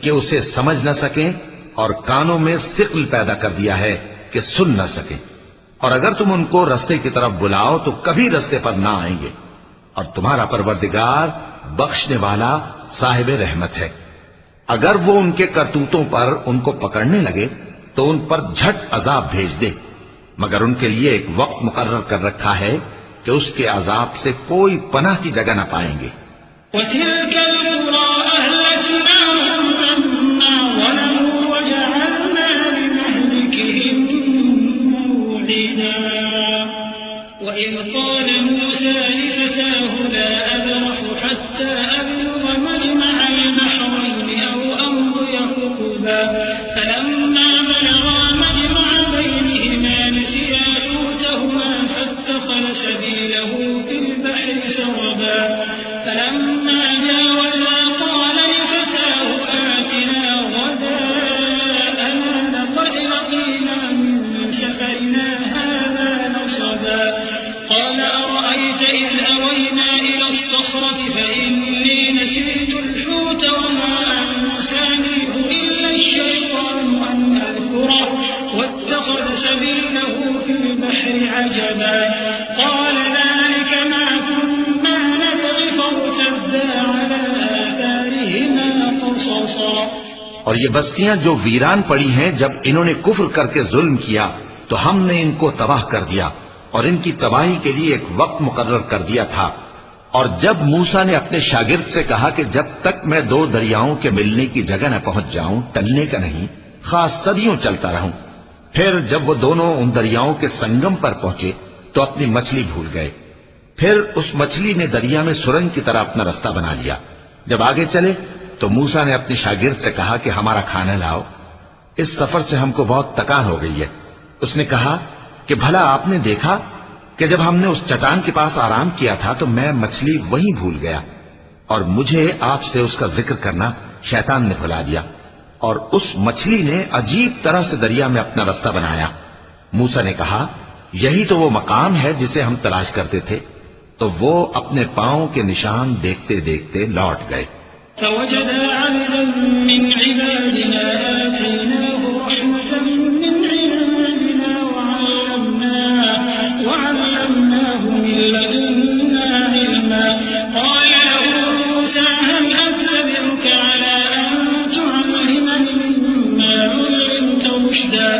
کہ اسے سمجھ نہ سکیں، اور کانوں میں ثقل پیدا کر دیا ہے کہ سن نہ سکیں، اور اگر تم ان کو رستے کی طرف بلاؤ تو کبھی رستے پر نہ آئیں گے، اور تمہارا پروردگار بخشنے والا صاحب رحمت ہے۔ اگر وہ ان کے کرتوتوں پر ان کو پکڑنے لگے تو ان پر جھٹ عذاب بھیج دے، مگر ان کے لیے ایک وقت مقرر کر رکھا ہے کہ اس کے عذاب سے کوئی پناہ کی جگہ نہ پائیں گے۔ وَتِلْكَ الْقُرَىٰ أَهْلَكْنَاهُمْ لَمَّا ظَلَمُوا وَجَعَلْنَا لِمَهْلِكِهِم مَّوْعِدًا وَإِذْ قَالَ مُوسَىٰ لِفَتَاهُ لَا أَبْرَحُ حَتَّىٰ أَبْلُغَ مَجْمَعَ الْبَحْرَيْنِ أَوْ أَمْضِيَ حُقُبًا فَلَمَّا بَلَغَا مَجْمَعَ بَيْنِهِمَا نَسِيَا حُوتَهُمَا فَاتَّخَذَ سَبِيلَهُ فِي الْبَحْرِ سَرَبًا فَلَمَّا جَاوَزَا قَالَ لِفَتَاهُ آتِنَا غَدَاءَنَا لَقَدْ لَقِينَا مِن سَفَرِنَا هَٰذَا نَصَبًا قَالَ أَرَأَيْتَ إِذْ أَوَيْنَا إِلَى الصَّخْرَةِ فَإِنِّي نَسِيتُ الْحُوتَ وَمَا أَنسَانِيهُ إِلَّا الشَّيْطَانُ عجبا قال ذلك ما كنا نبغي فارتدا على آثارهما قصصا. اور یہ بستیاں جو ویران پڑی ہیں، جب انہوں نے کفر کر کے ظلم کیا تو ہم نے ان کو تباہ کر دیا اور ان کی تباہی کے لیے ایک وقت مقرر کر دیا تھا. اور جب موسیٰ نے اپنے شاگرد سے کہا کہ جب تک میں دو دریاؤں کے ملنے کی جگہ نہ پہنچ جاؤں ٹلنے کا نہیں، خاص صدیوں چلتا رہوں. پھر جب وہ دونوں ان دریاؤں کے سنگم پر پہنچے تو اپنی مچھلی بھول گئے. پھر اس مچھلی نے دریا میں سرنگ کی طرح اپنا رستہ بنا لیا. جب آگے چلے تو موسیٰ نے اپنی شاگرد سے کہا کہ ہمارا کھانا لاؤ، اس سفر سے ہم کو بہت تکان ہو گئی ہے. اس نے کہا کہ بھلا آپ نے دیکھا کہ جب ہم نے اس چٹان کے پاس آرام کیا تھا تو میں مچھلی وہیں بھول گیا اور مجھے آپ سے اس کا ذکر کرنا شیطان نے بھلا دیا، اور اس مچھلی نے عجیب طرح سے دریا میں اپنا رستہ بنایا. موسیٰ نے کہا یہی تو وہ مقام ہے جسے ہم تلاش کرتے تھے. تو وہ اپنے پاؤں کے نشان دیکھتے دیکھتے لوٹ گئے. فوجدا عبدا من عبادنا آتيناه رحمة من عندنا وعلمناه من لدنا علما. قال له موسى هل أتبعك على أن تعلمني مما علمت رشدا.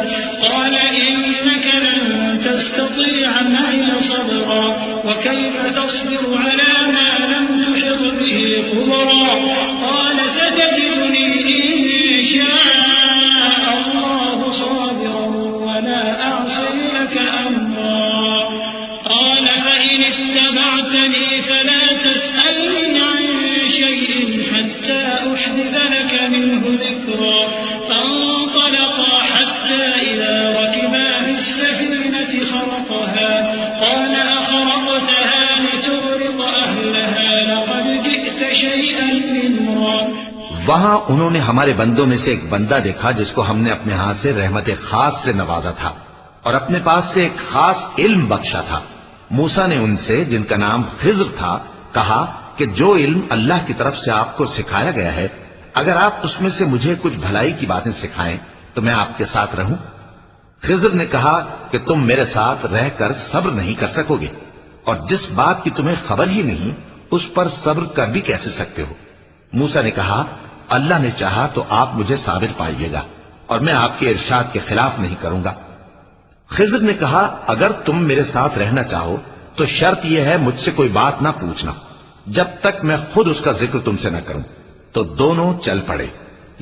قال إنك لن تستطيع معي صبرا وكيف تصبر على ما لم تحط به خبرا. قال ستجدني إن شاء الله صابرا ولا أعصي لك أمرا. قال فإن اتبعتني فلا تسألني عن شيء حتى أحدث لك منه ذكرا. فانطلقا حتى إذا ركبا في السفينة خرقها قال أخرقتها لتغرق أهلها لقد جئت شيئا إمرا. وہاں انہوں نے ہمارے بندوں میں سے ایک بندہ دیکھا جس کو ہم نے اپنے ہاتھ سے رحمت خاص سے نوازا تھا اور اپنے پاس سے ایک خاص علم بخشا تھا. موسیٰ نے ان سے جن کا نام خضر تھا کہا کہ جو علم اللہ کی طرف سے آپ کو سکھایا گیا ہے اگر آپ اس میں سے مجھے کچھ بھلائی کی باتیں سکھائیں تو میں آپ کے ساتھ رہوں. خضر نے کہا کہ تم میرے ساتھ رہ کر صبر نہیں کر سکو گے اور جس بات کی تمہیں خبر ہی نہیں اس پر صبر کر بھی کیسے سکتے ہو. موسیٰ نے کہا اللہ نے چاہا تو آپ مجھے صابر پائیے گا اور میں آپ کے ارشاد کے خلاف نہیں کروں گا. خضر نے کہا اگر تم میرے ساتھ رہنا چاہو تو شرط یہ ہے مجھ سے کوئی بات نہ پوچھنا جب تک میں خود اس کا ذکر تم سے نہ کروں. تو دونوں چل پڑے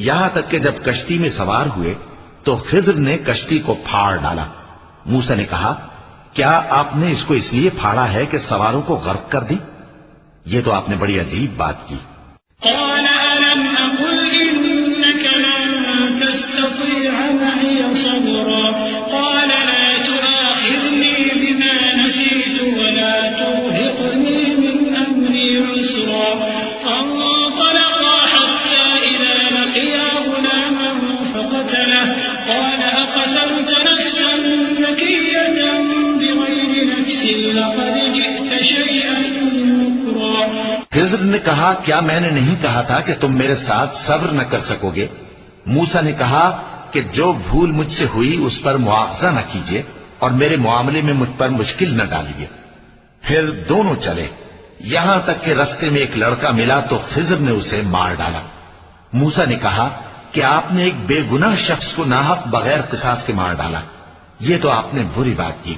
یہاں تک کہ جب کشتی میں سوار ہوئے تو خضر نے کشتی کو پھاڑ ڈالا. موسیٰ نے کہا کیا آپ نے اس کو اس لیے پھاڑا ہے کہ سواروں کو غرق کر دیں؟ یہ تو آپ نے بڑی عجیب بات کی. قال ألم أقل إنك لن تستطيع معي صبرا. قال لا تؤاخذني بما نسيت ولا ترهقني من أمري عسرا. فانطلقا حتى إذا لقيا غلاما فقتله. قال أقتلت نفسا زكية بغير نفس لقد جئت شيئا نكرا. خضر نے کہا کیا میں نے نہیں کہا تھا کہ تم میرے ساتھ صبر نہ کر سکو گے؟ موسیٰ نے کہا کہ جو بھول مجھ سے ہوئی اس پر مواخذہ نہ کیجیے اور میرے معاملے میں مجھ پر مشکل نہ ڈالیے. پھر دونوں چلے یہاں تک کہ رستے میں ایک لڑکا ملا تو خضر نے اسے مار ڈالا. موسیٰ نے کہا کہ آپ نے ایک بے گناہ شخص کو ناحق بغیر قصاص کے مار ڈالا، یہ تو آپ نے بری بات کی.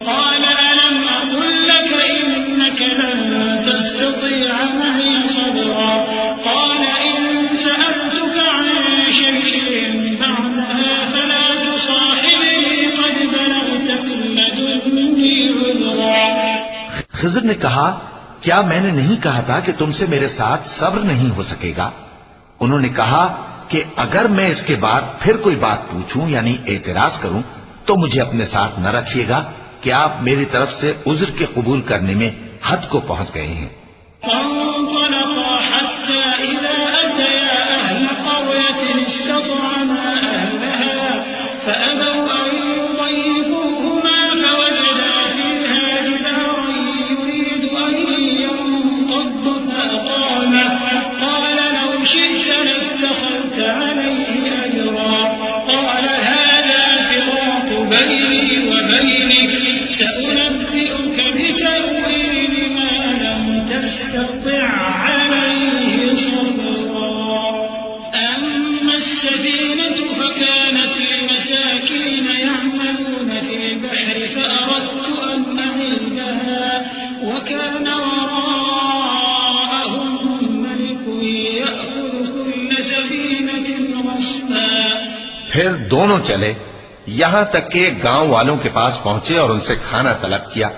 قال ألم أقل لك إنك لن تستطيع معي صبرا. قال إن سألتك عن شيء بعدها فلا تصاحبني قد بلغت من لدني عذرا. خضر نے کہا کیا میں نے نہیں کہا تھا کہ تم سے میرے ساتھ صبر نہیں ہو سکے گا؟ انہوں نے کہا کہ اگر میں اس کے بعد پھر کوئی بات پوچھوں یعنی اعتراض کروں تو مجھے اپنے ساتھ نہ رکھیے گا کہ آپ میری طرف سے عذر کے قبول کرنے میں حد کو پہنچ گئے ہیں. فانطلقا حتى إذا أتيا أهل قرية استطعما أهلها فأبوا أن يضيفوهما فوجدا فيها جدارا يريد أن ينقض فأقامه. قال لو شئت لاتخذت عليه أجرا. قال هذا فراق بيني وبينك حميدها وكان وراءهم ملك يأخذ كل سفينة غصبا. پھر دونوں چلے یہاں تک کہ گاؤں والوں کے پاس پہنچے اور ان سے کھانا طلب کیا.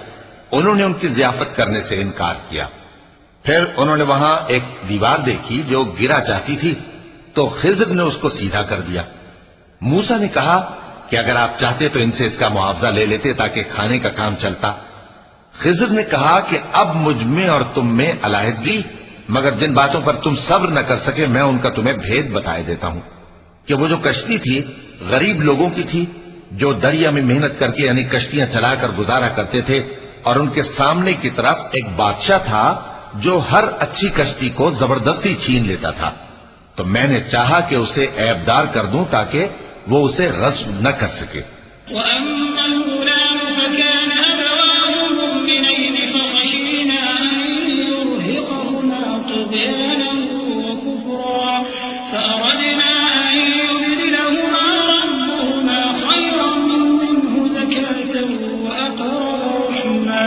انہوں نے ان کی ضیافت کرنے سے انکار کیا. پھر انہوں نے وہاں ایک دیوار دیکھی جو گرا چاہتی تھی تو خضر نے اس کو سیدھا کر دیا. موسیٰ نے کہا کہ اگر آپ چاہتے تو ان سے اس کا معاوضہ لے لیتے تاکہ کھانے کا کام چلتا. خضر نے کہا کہ اب مجھ میں اور تم میں علیحدگی، مگر جن باتوں پر تم صبر نہ کر سکے میں ان کا تمہیں بھید بتائے دیتا ہوں کہ وہ جو کشتی تھی غریب لوگوں کی تھی جو دریا میں محنت کر کے یعنی کشتیاں چلا کر گزارا کرتے تھے، اور ان کے سامنے کی طرف ایک بادشاہ تھا جو ہر اچھی کشتی کو زبردستی چھین لیتا تھا. تو میں نے چاہا کہ اسے عیبدار کر دوں تاکہ وہ اسے غصب نہ کر سکے. وَأَمَّا الْغُلَامُ فَكَانَ أَبَوَاهُ مُؤْمِنَيْنِ فَخَشِينَا أَن يُرْهِقَهُمَا طُغْيَانًا وَكُفْرًا فَأَرَدْنَا أَن يُبْدِلَهُمَا رَبُّهُمَا خَيْرًا مِّنْهُ زَكَاةً وَأَقْرَبَ رُحْمًا.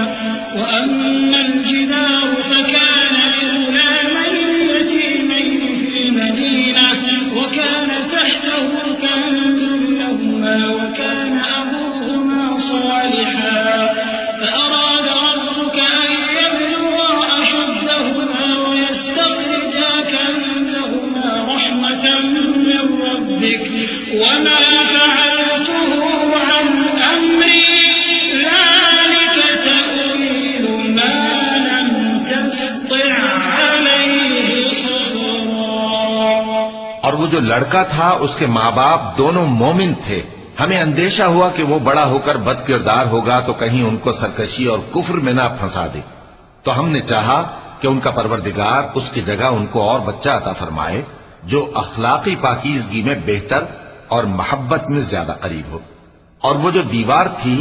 وَأَمَّا الْجِدَارُ فَكَانَ لِغُلَامَيْنِ يَتِيمَيْنِ فِي الْمَدِينَةِ وَكَانَ تَحْتَهُ كَنزٌ لَّهُمَا وَكَانَ أَبُوهُمَا صَالِحًا فَأَرَادَ رَبُّكَ أَن يَبْلُغَا أَشُدَّهُمَا وَيَسْتَخْرِجَا كَنزَهُمَا رَحْمَةً مِّن رَّبِّكَ وَمَا فَعَلْتُهُ عَنْ أَمْرِي ذَلِكَ تَأْوِيلُ مَا لَمْ تَسْطِع عَلَيْهِ صَبْرًا. اور وہ جو لڑکا تھا اس کے ماں باپ دونوں مومن تھے. ہمیں اندیشہ ہوا کہ وہ بڑا ہو کر بد کردار ہوگا تو کہیں ان کو سرکشی اور کفر میں نہ پھنسا دے. تو ہم نے چاہا کہ ان کا پروردگار اس کی جگہ ان کو اور بچہ عطا فرمائے جو اخلاقی پاکیزگی میں بہتر اور محبت میں زیادہ قریب ہو. اور وہ جو دیوار تھی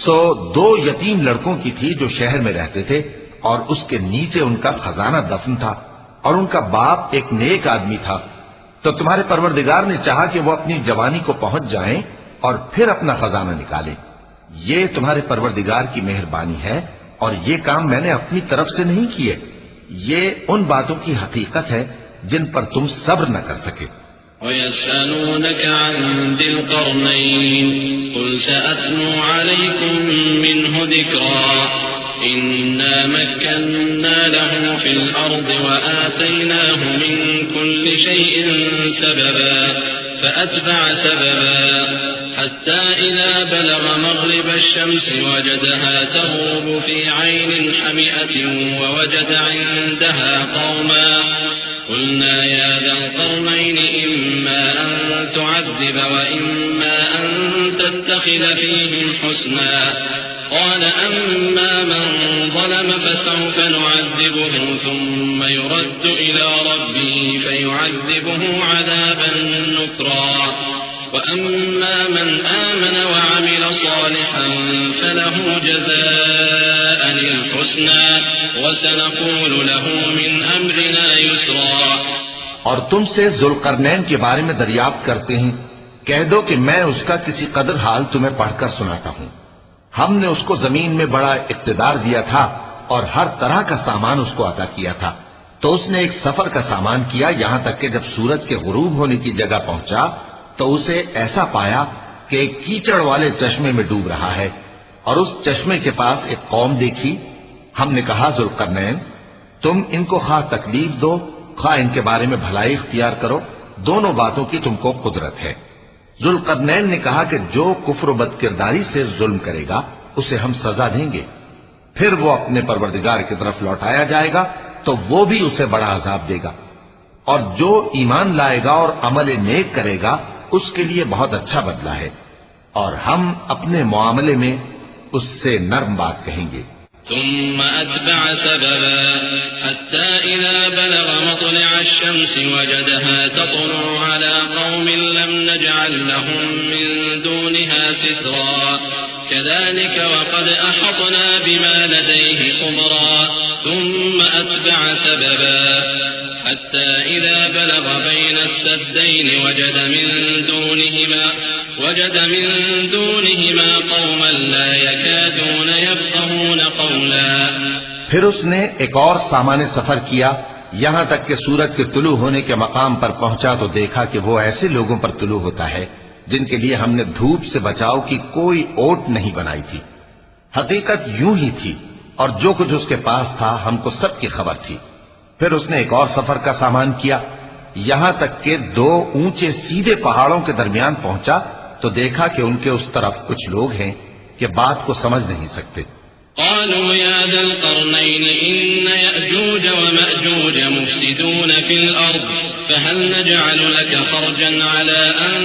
سو 2 یتیم لڑکوں کی تھی جو شہر میں رہتے تھے اور اس کے نیچے ان کا خزانہ دفن تھا اور ان کا باپ ایک نیک آدمی تھا. تو تمہارے پروردگار نے چاہا کہ وہ اپنی جوانی کو پہنچ جائیں اور پھر اپنا خزانہ نکالیں. یہ تمہارے پروردگار کی مہربانی ہے اور یہ کام میں نے اپنی طرف سے نہیں کیے. یہ ان باتوں کی حقیقت ہے جن پر تم صبر نہ کر سکے. وَيَسْأَلُونَكَ عَنْ ذِي الْقَرْنَيْنِ قُلْ سَأَتْلُو عَلَيْكُمْ مِنْهُ ذِكْرًا إِنَّا مَكَّنَّا لَهُ فِي الْأَرْضِ وَآتَيْنَاهُ مِنْ كُلِّ شَيْءٍ سَبَبًا فَأَتْبَعَ سَبَبًا حَتَّى إِذَا بَلَغَ مَغْرِبَ الشَّمْسِ وَجَدَهَا تَغْرُبُ فِي عَيْنٍ حَمِئَةٍ وَوَجَدَ عِندَهَا قَوْمًا قُلْنَا يَا ذَا الْقَرْنَيْنِ إِمَّا أَن تُعَذِّبَ وَإِمَّا أَن تَتَّخِذَ فِيهِمْ حُسْنًا قال أما من ظلم فسوف نعذبه ثم يرد إلى ربه فيعذبه عذابا نكرا وأما من آمن وعمل صالحا فله جزاء الحسنى وسنقول له من أمرنا يسرا. اور تم سے ذوالقرنین کے بارے میں دریافت کرتے ہیں. کہہ دو کہ میں اس کا کسی قدر حال تمہیں پڑھ کر سناتا ہوں. ہم نے اس کو زمین میں بڑا اقتدار دیا تھا اور ہر طرح کا سامان اس کو عطا کیا تھا. تو اس نے ایک سفر کا سامان کیا یہاں تک کہ جب سورج کے غروب ہونے کی جگہ پہنچا تو اسے ایسا پایا کہ ایک کیچڑ والے چشمے میں ڈوب رہا ہے اور اس چشمے کے پاس ایک قوم دیکھی. ہم نے کہا ذوالقرنین تم ان کو خواہ تکلیف دو خواہ ان کے بارے میں بھلائی اختیار کرو، دونوں باتوں کی تم کو قدرت ہے. ذوالقرنین نے کہا کہ جو کفر و بد کرداری سے ظلم کرے گا اسے ہم سزا دیں گے، پھر وہ اپنے پروردگار کی طرف لوٹایا جائے گا تو وہ بھی اسے بڑا عذاب دے گا، اور جو ایمان لائے گا اور عمل نیک کرے گا اس کے لیے بہت اچھا بدلہ ہے، اور ہم اپنے معاملے میں اس سے نرم بات کہیں گے. ثم أتبع سببا حتى إذا بلغ مطلع الشمس وجدها تطلع على قوم لم نجعل لهم من دونها سترا كذلك وقد أحطنا بما لديه خبرا ثم أتبع سببا حتى إذا بلغ بين السدين وجد من دونهما قوما لا يكادون يفقهون رجلا. پھر اس نے ایک اور سامان سفر کیا یہاں تک کہ سورج کے طلوع ہونے کے مقام پر پہنچا تو دیکھا کہ وہ ایسے لوگوں پر طلوع ہوتا ہے جن کے لیے ہم نے دھوپ سے بچاؤ کی کوئی اوٹ نہیں بنائی تھی. حقیقت یوں ہی تھی اور جو کچھ اس کے پاس تھا ہم کو سب کی خبر تھی. پھر اس نے ایک اور سفر کا سامان کیا یہاں تک کہ 2 اونچے سیدھے پہاڑوں کے درمیان پہنچا تو دیکھا کہ ان کے اس طرف کچھ لوگ ہیں کہ بات کو سمجھ نہیں سکتے. قالوا يا ذا القرنين إن يأجوج ومأجوج مفسدون في الأرض فهل نجعل لك خرجا على أن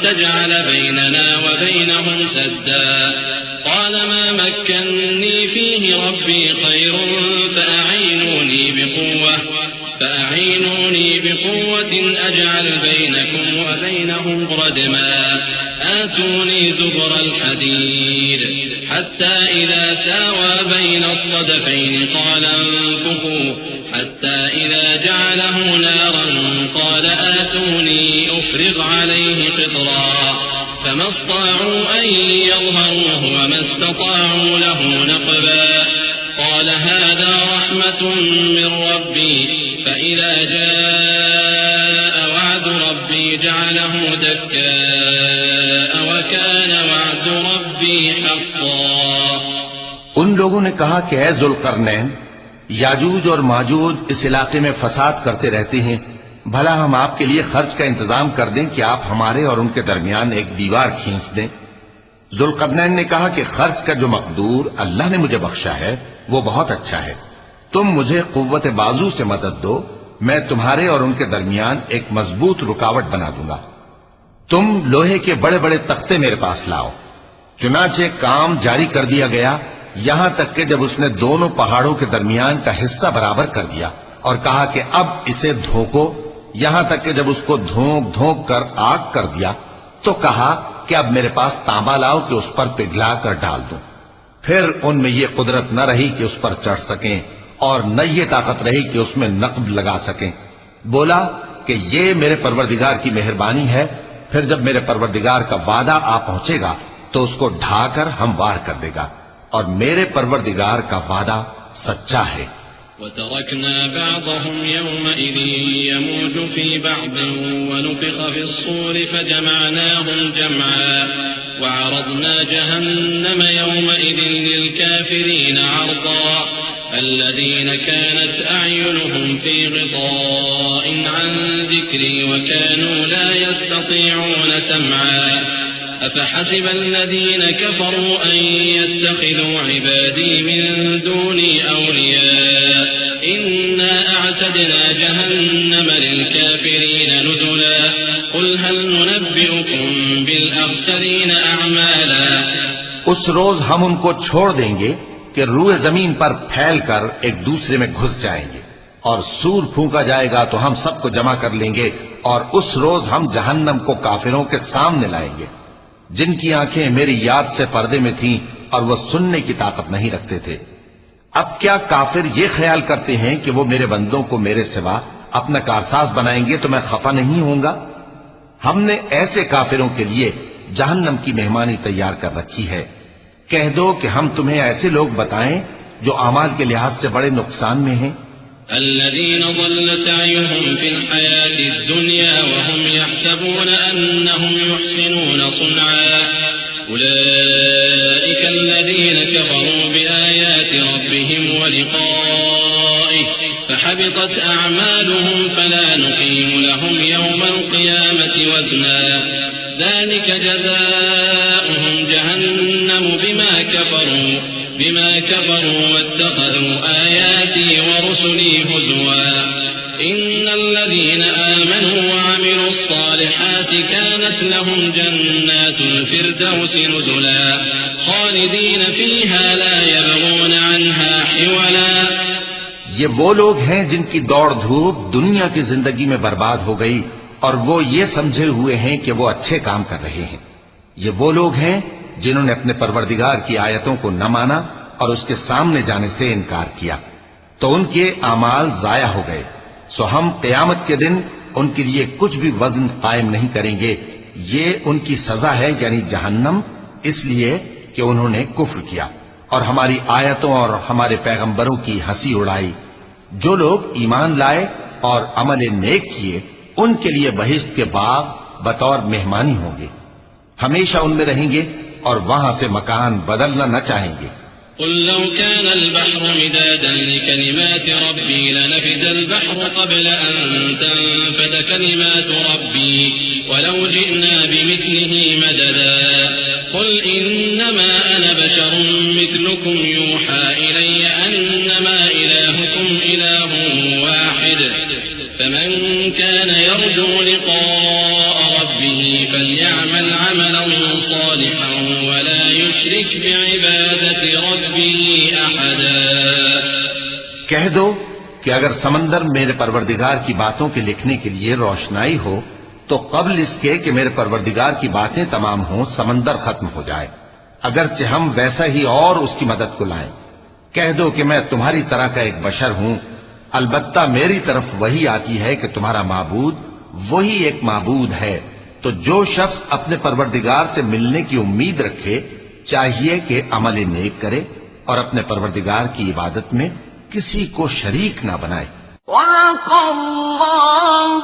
تجعل بيننا وبينهم سدا. قال ما مكنني فيه ربي خير فأعينوني بقوة أجعل بينكم وبينهم ردما. آتوني زبر الحديد حتى إذا ساوى بين الصدفين قال انفخوا حتى إذا جعله نارا قال آتوني أفرغ عليه قطرا. فما استطاعوا أن يظهروه وما استطاعوا له نقبا. قال هذا رحمة من ربي فإذا جاء وعد ربي جعله دكاء وكان وعد ربي حقا. ان لوگوں نے کہا کہ اے ذوالقرنین یاجوج اور ماجوج اس علاقے میں فساد کرتے رہتے ہیں بھلا ہم آپ کے لیے خرچ کا انتظام کر دیں کہ آپ ہمارے اور ان کے درمیان ایک دیوار کھینچ دیں. ذوالقرنین نے کہا کہ خرچ کا جو مقدور اللہ نے مجھے بخشا ہے وہ بہت اچھا ہے. تم مجھے قوت بازو سے مدد دو میں تمہارے اور ان کے درمیان ایک مضبوط رکاوٹ بنا دوں گا. تم لوہے کے بڑے بڑے تختے میرے پاس لاؤ. چنانچہ کام جاری کر دیا گیا یہاں تک کہ جب اس نے دونوں پہاڑوں کے درمیان کا حصہ برابر کر دیا اور کہا کہ اب اسے دھوکو یہاں تک کہ جب اس کو دھونک دھونک کر آگ کر دیا تو کہا کہ اب میرے پاس تانبا لاؤ کہ اس پر پگھلا کر ڈال دوں. پھر ان میں یہ قدرت نہ رہی کہ اس پر چڑھ سکیں اور نہ یہ طاقت رہی کہ اس میں نقب لگا سکیں. بولا کہ یہ میرے پروردگار کی مہربانی ہے. پھر جب میرے پروردگار کا وعدہ آ پہنچے گا تو اس کو ڈھا کر ہموار کر دے گا اور میرے پروردگار کا وعدہ سچا ہے. وتركنا بعضهم يومئذ يموج في بعض ونفخ في الصور فجمعناهم جمعا وعرضنا جهنم يومئذ للكافرين عرضا. الذين كانت أعينهم في غطاء عن ذكري وكانوا لا يستطيعون سمعا. أفحسب الذين كفروا أن يتخذوا عبادي من دوني أولياء إنا أعتدنا جهنم للكافرين نزلا. قل هل ننبئكم بالأخسرين أعمالا. اس روز ہم ان کو چھوڑ دیں گے کہ روئے زمین پر پھیل کر ایک دوسرے میں گھس جائیں گے اور سور پھونکا جائے گا تو ہم سب کو جمع کر لیں گے اور اس روز ہم جہنم کو کافروں کے سامنے لائیں گے جن کی آنکھیں میری یاد سے پردے میں تھیں اور وہ سننے کی طاقت نہیں رکھتے تھے. اب کیا کافر یہ خیال کرتے ہیں کہ وہ میرے بندوں کو میرے سوا اپنا کارساز بنائیں گے تو میں خفا نہیں ہوں گا؟ ہم نے ایسے کافروں کے لیے جہنم کی مہمانی تیار کر رکھی ہے. کہہ دو کہ ہم تمہیں ایسے لوگ بتائیں جو اعمال کے لحاظ سے بڑے نقصان میں ہیں. الذين ضل سعيهم في الحياة الدنيا وهم يحسبون أنهم يحسنون صنعا. أولئك الذين كفروا بآيات ربهم ولقائه فحبطت أعمالهم فلا نقيم لهم يوم القيامة وزنا. ذلك جزاؤهم جهنم بما كفروا واتخذوا آياتي ورسلي هزوا. إن الذين آمنوا وعملوا الصالحات كانت لهم جنات الفردوس نزلا خالدين فيها لا يبغون عنها حولا. یہ وہ لوگ ہیں جن کی دوڑ دھوپ دنیا کی زندگی میں برباد ہو گئی اور وہ یہ سمجھے ہوئے ہیں کہ وہ اچھے کام کر رہے ہیں. یہ وہ لوگ ہیں جنہوں نے اپنے پروردگار کی آیتوں کو نہ مانا اور اس کے سامنے جانے سے انکار کیا تو ان کے اعمال ضائع ہو گئے. سو ہم قیامت کے دن ان کے لیے کچھ بھی وزن قائم نہیں کریں گے. یہ ان کی سزا ہے یعنی جہنم اس لیے کہ انہوں نے کفر کیا اور ہماری آیتوں اور ہمارے پیغمبروں کی ہنسی اڑائی۔ جو لوگ ایمان لائے اور عمل نیک کیے ان کے لیے بہشت کے باغ بطور مہمانی ہوں گے، ہمیشہ ان میں رہیں گے اور وہاں سے مکان بدلنا نہ چاہیں گے۔ قل لو كان البحر مدادا لكلمات ربي لنفد البحر قبل أن تنفد كلمات ربي ولو جئنا بمثله مددا قل إنما أنا بشر مثلكم يوحى إلي أنما إلهكم إله واحد فمن كان يرجو لقاء ربه فليعمل عملا صالحا ولا يشرك بعبادة ربه أحدا۔ کہہ دو کہ اگر سمندر میرے پروردگار کی باتوں کے لکھنے کے لیے روشنائی ہو تو قبل اس کے کہ میرے پروردگار کی باتیں تمام ہوں سمندر ختم ہو جائے، اگرچہ ہم ویسا ہی اور اس کی مدد کو لائیں۔ کہہ دو کہ میں تمہاری طرح کا ایک بشر ہوں، البتہ میری طرف وہی آتی ہے کہ تمہارا معبود وہی ایک معبود ہے، تو جو شخص اپنے پروردگار سے ملنے کی امید رکھے چاہیے کہ عمل نیک کرے اور اپنے پروردگار کی عبادت میں کسی کو شریک نہ بنائے۔ وَلَقَ اللَّهُ